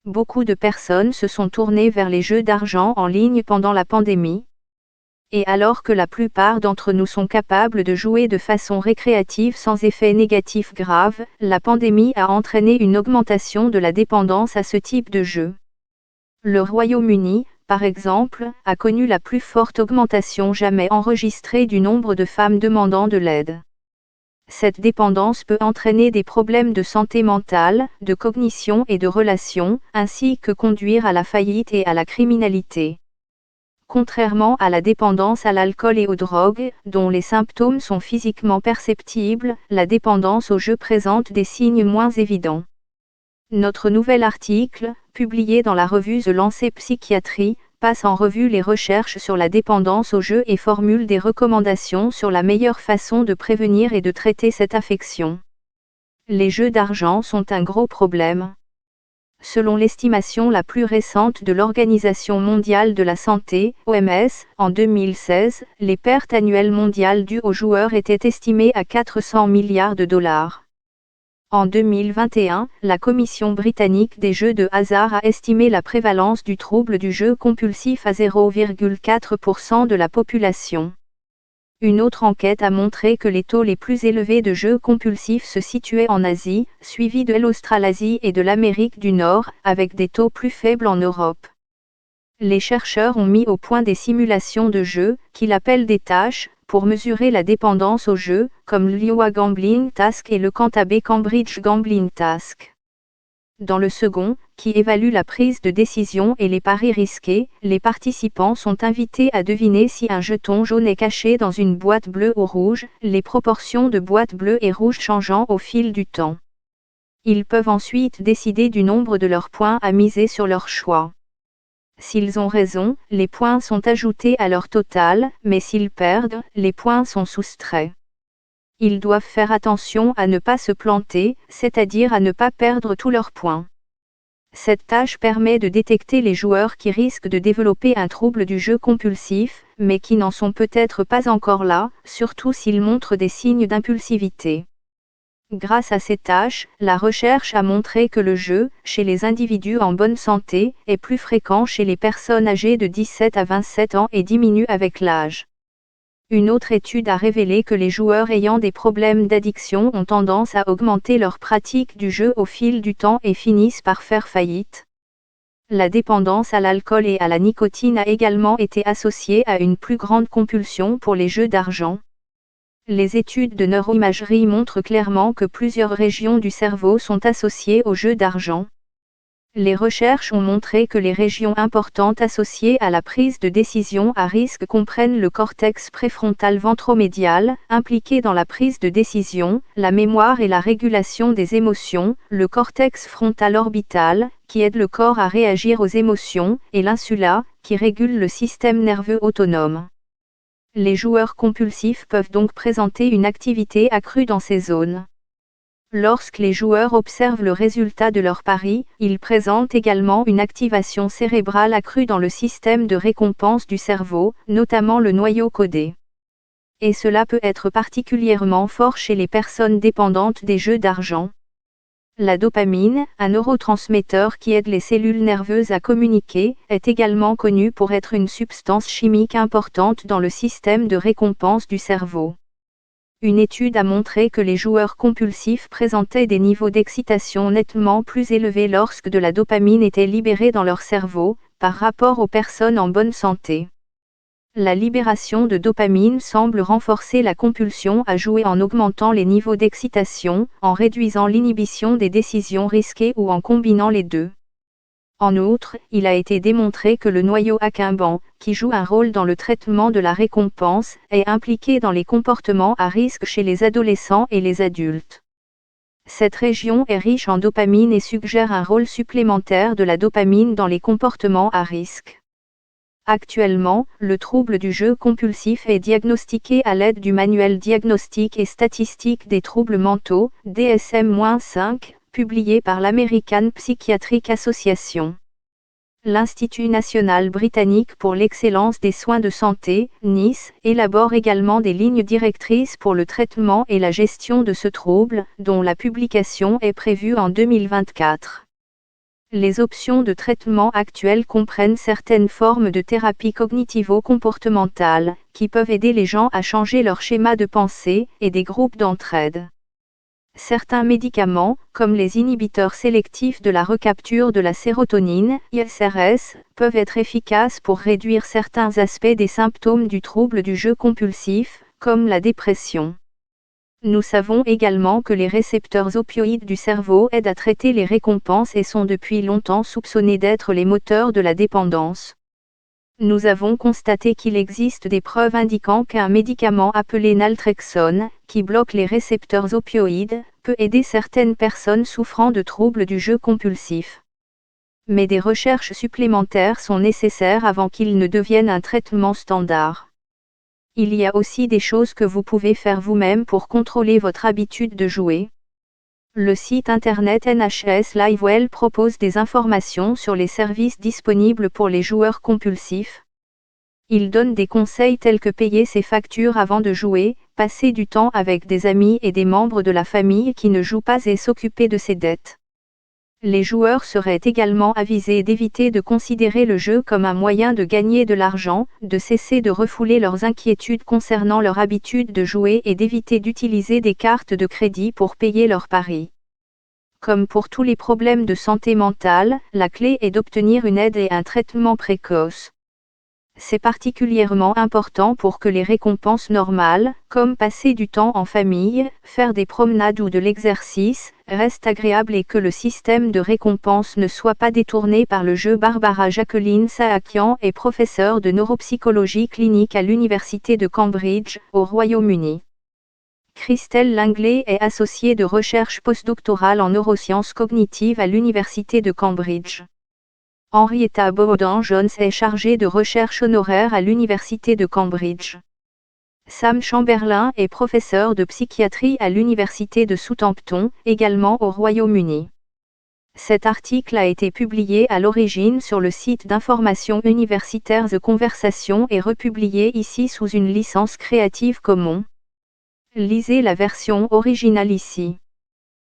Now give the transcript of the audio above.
beaucoup de personnes se sont tournées vers les jeux d'argent en ligne pendant la pandémie. Et alors que la plupart d'entre nous sont capables de jouer de façon récréative sans effet négatif grave, la pandémie a entraîné une augmentation de la dépendance à ce type de jeu. Le Royaume-Uni, par exemple, a connu la plus forte augmentation jamais enregistrée du nombre de femmes demandant de l'aide. Cette dépendance peut entraîner des problèmes de santé mentale, de cognition et de relations, ainsi que conduire à la faillite et à la criminalité. Contrairement à la dépendance à l'alcool et aux drogues, dont les symptômes sont physiquement perceptibles, la dépendance au jeu présente des signes moins évidents. Notre nouvel article, publié dans la revue The Lancet Psychiatry, passe en revue les recherches sur la dépendance au jeu et formule des recommandations sur la meilleure façon de prévenir et de traiter cette affection. Les jeux d'argent sont un gros problème. Selon l'estimation la plus récente de l'Organisation mondiale de la santé, OMS, en 2016, les pertes annuelles mondiales dues aux joueurs étaient estimées à 400 milliards de dollars. En 2021, la Commission britannique des jeux de hasard a estimé la prévalence du trouble du jeu compulsif à 0,4% de la population. Une autre enquête a montré que les taux les plus élevés de jeux compulsifs se situaient en Asie, suivis de l'Australasie et de l'Amérique du Nord, avec des taux plus faibles en Europe. Les chercheurs ont mis au point des simulations de jeux, qu'ils appellent des tâches, pour mesurer la dépendance au jeu, comme l'Iowa Gambling Task et le Cantabé Cambridge Gambling Task. Dans le second, qui évalue la prise de décision et les paris risqués, les participants sont invités à deviner si un jeton jaune est caché dans une boîte bleue ou rouge, les proportions de boîtes bleues et rouges changeant au fil du temps. Ils peuvent ensuite décider du nombre de leurs points à miser sur leur choix. S'ils ont raison, les points sont ajoutés à leur total, mais s'ils perdent, les points sont soustraits. Ils doivent faire attention à ne pas se planter, c'est-à-dire à ne pas perdre tous leurs points. Cette tâche permet de détecter les joueurs qui risquent de développer un trouble du jeu compulsif, mais qui n'en sont peut-être pas encore là, surtout s'ils montrent des signes d'impulsivité. Grâce à ces tâches, la recherche a montré que le jeu, chez les individus en bonne santé, est plus fréquent chez les personnes âgées de 17 à 27 ans et diminue avec l'âge. Une autre étude a révélé que les joueurs ayant des problèmes d'addiction ont tendance à augmenter leur pratique du jeu au fil du temps et finissent par faire faillite. La dépendance à l'alcool et à la nicotine a également été associée à une plus grande compulsion pour les jeux d'argent. Les études de neuroimagerie montrent clairement que plusieurs régions du cerveau sont associées aux jeux d'argent. Les recherches ont montré que les régions importantes associées à la prise de décision à risque comprennent le cortex préfrontal ventromédial, impliqué dans la prise de décision, la mémoire et la régulation des émotions, le cortex frontal orbital, qui aide le corps à réagir aux émotions, et l'insula, qui régule le système nerveux autonome. Les joueurs compulsifs peuvent donc présenter une activité accrue dans ces zones. Lorsque les joueurs observent le résultat de leur pari, ils présentent également une activation cérébrale accrue dans le système de récompense du cerveau, notamment le noyau codé. Et cela peut être particulièrement fort chez les personnes dépendantes des jeux d'argent. La dopamine, un neurotransmetteur qui aide les cellules nerveuses à communiquer, est également connue pour être une substance chimique importante dans le système de récompense du cerveau. Une étude a montré que les joueurs compulsifs présentaient des niveaux d'excitation nettement plus élevés lorsque de la dopamine était libérée dans leur cerveau, par rapport aux personnes en bonne santé. La libération de dopamine semble renforcer la compulsion à jouer en augmentant les niveaux d'excitation, en réduisant l'inhibition des décisions risquées ou en combinant les deux. En outre, il a été démontré que le noyau accumbens, qui joue un rôle dans le traitement de la récompense, est impliqué dans les comportements à risque chez les adolescents et les adultes. Cette région est riche en dopamine et suggère un rôle supplémentaire de la dopamine dans les comportements à risque. Actuellement, le trouble du jeu compulsif est diagnostiqué à l'aide du manuel diagnostique et statistique des troubles mentaux, DSM-5, publié par l'American Psychiatric Association. L'Institut national britannique pour l'excellence des soins de santé, NICE, élabore également des lignes directrices pour le traitement et la gestion de ce trouble, dont la publication est prévue en 2024. Les options de traitement actuelles comprennent certaines formes de thérapie cognitivo-comportementale, qui peuvent aider les gens à changer leur schéma de pensée, et des groupes d'entraide. Certains médicaments, comme les inhibiteurs sélectifs de la recapture de la sérotonine, ISRS, peuvent être efficaces pour réduire certains aspects des symptômes du trouble du jeu compulsif, comme la dépression. Nous savons également que les récepteurs opioïdes du cerveau aident à traiter les récompenses et sont depuis longtemps soupçonnés d'être les moteurs de la dépendance. Nous avons constaté qu'il existe des preuves indiquant qu'un médicament appelé naltrexone, qui bloque les récepteurs opioïdes, peut aider certaines personnes souffrant de troubles du jeu compulsif. Mais des recherches supplémentaires sont nécessaires avant qu'il ne devienne un traitement standard. Il y a aussi des choses que vous pouvez faire vous-même pour contrôler votre habitude de jouer. Le site internet NHS Livewell propose des informations sur les services disponibles pour les joueurs compulsifs. Il donne des conseils tels que payer ses factures avant de jouer, passer du temps avec des amis et des membres de la famille qui ne jouent pas et s'occuper de ses dettes. Les joueurs seraient également avisés d'éviter de considérer le jeu comme un moyen de gagner de l'argent, de cesser de refouler leurs inquiétudes concernant leur habitude de jouer et d'éviter d'utiliser des cartes de crédit pour payer leurs paris. Comme pour tous les problèmes de santé mentale, la clé est d'obtenir une aide et un traitement précoce. C'est particulièrement important pour que les récompenses normales, comme passer du temps en famille, faire des promenades ou de l'exercice, restent agréables et que le système de récompense ne soit pas détourné par le jeu. Barbara Jacqueline Saakian est professeure de neuropsychologie clinique à l'Université de Cambridge, au Royaume-Uni. Christelle Langley est associée de recherche postdoctorale en neurosciences cognitives à l'Université de Cambridge. Henrietta Bowden-Jones est chargée de recherche honoraire à l'Université de Cambridge. Sam Chamberlain est professeur de psychiatrie à l'Université de Southampton, également au Royaume-Uni. Cet article a été publié à l'origine sur le site d'information universitaire The Conversation et republié ici sous une licence Creative Commons. Lisez la version originale ici.